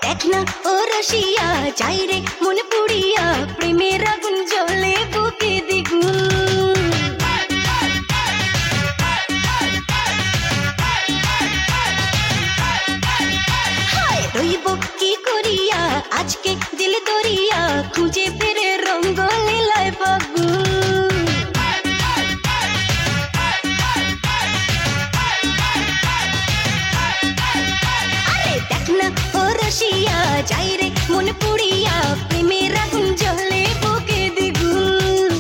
দেখ না ও রসিয়া যাই রে মন পুড়িয়া প্রেমের আগুন জ্বলে বুকে দ্বিগুণ। হায় রইব কি করিয়া আজকে দিল দরিয়া খুঁজে ফিরে রঙ্গ লীলায় ফাগুন। আরে দেখ না ও রসিয়া যাই রে মন পুড়িয়া প্রেমের আগুন জ্বলে বুকে দ্বিগুণ।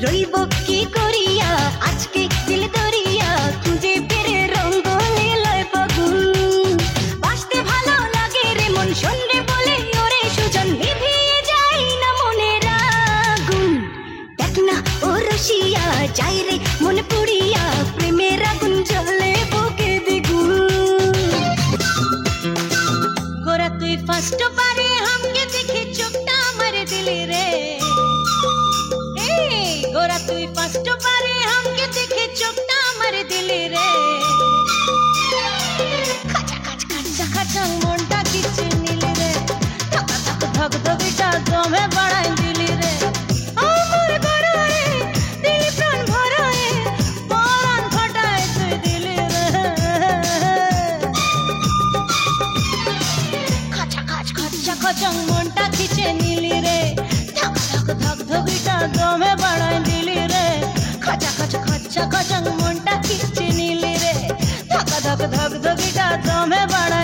রইব কি করিয়া আজকে দিল দরিয়া খুঁজে ফিরে রঙ্গ লীলায় ফাগুন। বাসতে ভালো লাগে রে মন শোন রে বলে ওরে সুজন নিভিয়ে যায় না মনের আগুন। দেখ না ও রসিয়া যাই রে মন পুড়িয়া প্রেমের আগুন জ্বলে বুকে দ্বিগুণ। গোরা তুই ফার্স্ট বারে हमके দেখে চোখটা আমার দিলি রে। এই গোরা তুই ফার্স্ট বারে हमके দেখে চোখটা আমার দিলি রে। খাচা খাচ খাচা খাচা মনটা কিচ্ছে নিলি রে। ধক ধক ধক ধকটা দমে বাড়াই দিলি রে। আমার গড়ায় দিলি প্রাণ ভরায় পরাণ ফাটায় তুই দিলি রে। খাচা খাচ খাচা খাচা মনটা খিচে নিলি রে। ধক ধক ধক ধকটা দমে বাড়াই দিলি রে। খাচা খাচা খাচা খাচা মনটা খিচে নিলি রে। ধক ধক ধক ধকটা দমে বাড়াই